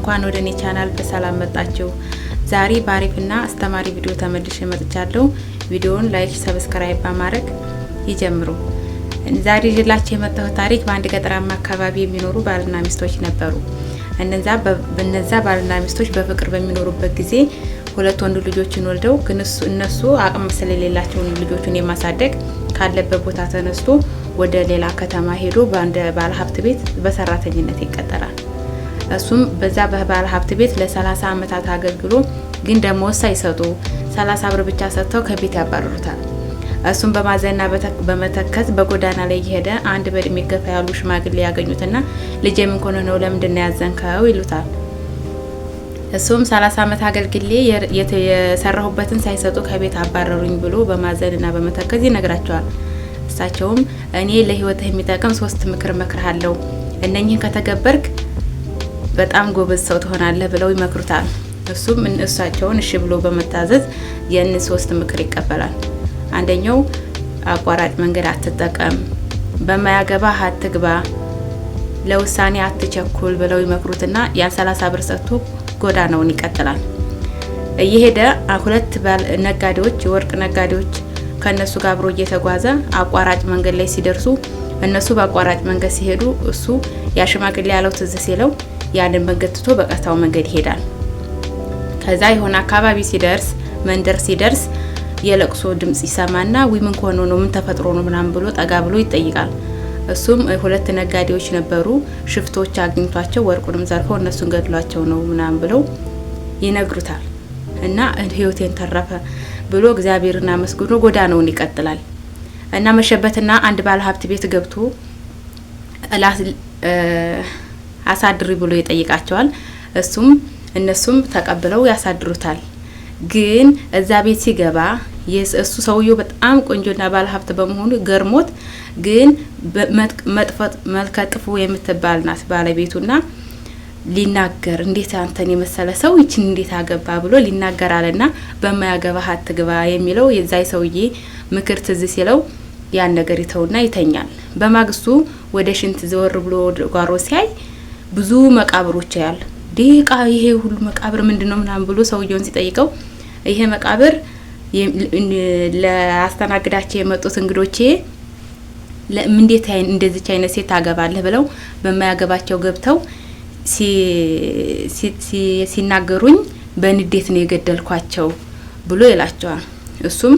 እንኳን ወደ እኔ ቻናል በሰላም መጣችሁ። ዛሬ ባሪፍና አስተማሪ ቪዲዮ ተመልሼ መጥቻለሁ። ቪዲዮውን ላይክ፣ ሰብስክራይብ በማድረግ ይጀምሩ። ዛሬ ይዤላችሁ የመጣሁት ታሪክ በአንድ ገጠራማ አካባቢ የሚኖሩ ባልና ሚስቶች ነበሩ። እነዛ ባልና ሚስቶች በፍቅር በሚኖሩበት ጊዜ ሁለት ወንድ ልጆችን ወልደው ግን እነሱ አቅም ስለሌላቸው ልጆቹን የማሳደግ ካለበት ቦታ ተነስቶ ወደ ሌላ ከተማ ሄዶ በአንድ ባለ ሀብት ቤት በሰራተኝነት ይቀጠራል። እሱም በዛ በባለ ሀብት ቤት ለ30 አመታት አገልግሎ ግን ደሞዝ ሳይሰጡ 30 ብር ብቻ ሰጥተው ከቤት ያባረሩታል። እሱም በማዘንና በመተከዝ በጎዳና ላይ እየሄደ አንድ በእድሜ ገፋ ያሉ ሽማግሌ ያገኙትና ልጄ ምን ሆነ ነው ለምንድን ነው ያዘንከው ይሉታል። እሱም 30 አመት አገልግሌ የሰራሁበትን ሳይሰጡ ከቤት አባረሩኝ ብሎ በማዘንና በመተከዝ ይነግራቸዋል። እሳቸውም እኔ ለህይወትህ የሚጠቅም 3 ምክር መክርሃለሁ፣ እነኚህን ከተገበርክ በጣም ጎበዝ ሰው ትሆናለህ ብለው ይመክሩታል። እሱም እሳቸውን እሺ ብሎ በመታዘዝ ያን 3 ምክር ይቀበላል። አንደኛው አቋራጭ መንገድ አትጠቀም፣ በማያገባህ አትግባ፣ ለውሳኔ አትቸኩል ብለው ይመክሩትና ያን 30 ብር ሰጥቶ ጎዳናውን ይቀጥላል። እየሄደ ሁለት ነጋዴዎች የወርቅ ነጋዴዎች ከነሱ ጋር አብሮ እየተጓዘ አቋራጭ መንገድ ላይ ሲደርሱ እነሱ በአቋራጭ መንገድ ሲሄዱ እሱ ያሽማግሌ ያለው ትዝ ሲለው ያንን መንገድ ትቶ በቀጥታው መንገድ ይሄዳል። ከዛ የሆነ አካባቢ ሲደርስ መንደር ሲደርስ የለቅሶ ድምጽ ይሰማና ምን ሆኖ ነው ምን ተፈጥሮ ነው ምናምን ብሎ ጠጋ ብሎ ይጠይቃል። እሱም ሁለት ነጋዴዎች ነበሩ፣ ሽፍቶች አግኝቷቸው ወርቁንም ዘርፈው እነሱን ገድሏቸው ነው ምናምን ብለው ይነግሩታል። እና ህይወቴን ተረፈ ብሎ እግዚአብሔርን አመስግኖ ጎዳናውን ይቀጥላል። እና መሸበትና አንድ ባለ ሀብት ቤት ገብቶ አሳድሪ ብሎ ይጠይቃቸዋል። እነሱም ተቀብለው ያሳድሩታል። ግን እዛ ቤት ሲገባ እሱ ሰውየው በጣም ቆንጆና ባለ ሀብት በመሆኑ ገርሞት ግን መጥፈጥ መልከጥፉ የምትባል ናት ባለቤቱና ሊናገር እንዴት አንተን የመሰለ ሰው ይችን እንዴት አገባ ብሎ ሊናገራልና በማያገባህ አትግባ የሚለው የዛይ ሰውዬ ምክር ትዝ ሲለው ያን ነገር ይተውና ይተኛል። በማግስቱ ወደ ሽንት ዘወር ብሎ ጓሮ ሲያይ ብዙ መቃብሮች ያያል። ዲቃ ይሄ ሁሉ መቃብር ምንድነው ምናምን ብሎ ሰውየውን ሲጠይቀው ይሄ መቃብር ለአስተናግዳቸው የመጡት እንግዶቼ እንዴት እንደዚህ አይነት ሴት ታገባለህ ብለው በማያገባቸው ገብተው ሲናገሩኝ በንዴት ነው የገደልኳቸው ብሎ ይላቸዋል። እሱም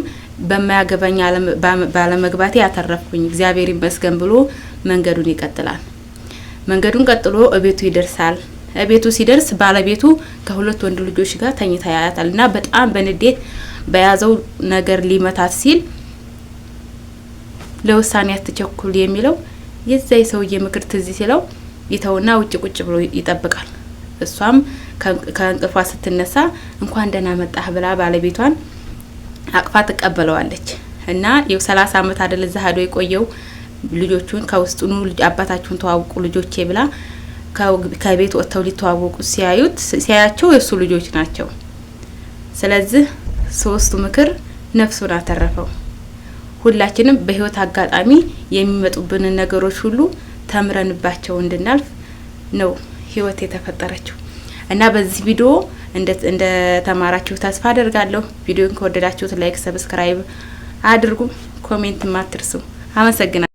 በማያገባኝ ባለመግባቴ ያተረፍኩኝ እግዚአብሔር ይመስገን ብሎ መንገዱን ይቀጥላል። መንገዱን ቀጥሎ እቤቱ ይደርሳል። እቤቱ ሲደርስ ባለቤቱ ከሁለት ወንድ ልጆች ጋር ተኝታ ያያታልና በጣም በንዴት በያዘው ነገር ሊመታት ሲል ለውሳኔ አትቸኩል የሚለው የዛይ ሰውዬ ምክር ትዝ ሲለው ይተውና ውጭ ቁጭ ብሎ ይጠብቃል። እሷም ከእንቅልፏ ስትነሳ እንኳን ደህና መጣህ ብላ ባለቤቷን አቅፋ ተቀበለዋለች። እና የ30 አመት አይደል እዛ ሄዶ የቆየው ልጆቹን ከውስጡኑ አባታችሁን ተዋውቁ ልጆቼ ብላ ከቤት ወጥተው ሊተዋወቁ ሲያያቸው የሱ ልጆች ናቸው። ስለዚህ 3 ምክር ነፍሱን አተረፈው። ሁላችንም በህይወት አጋጣሚ የሚመጡብን ነገሮች ሁሉ ተምረንባቸው እንድናልፍ ነው ህይወት የተፈጠረችው። እና በዚህ ቪዲዮ እንደ ተማራችሁ ተስፋ አደርጋለሁ። ቪዲዮን ከወደዳችሁት ላይክ፣ ሰብስክራይብ አድርጉ፣ ኮሜንት ማትርሱ። አመሰግናለሁ።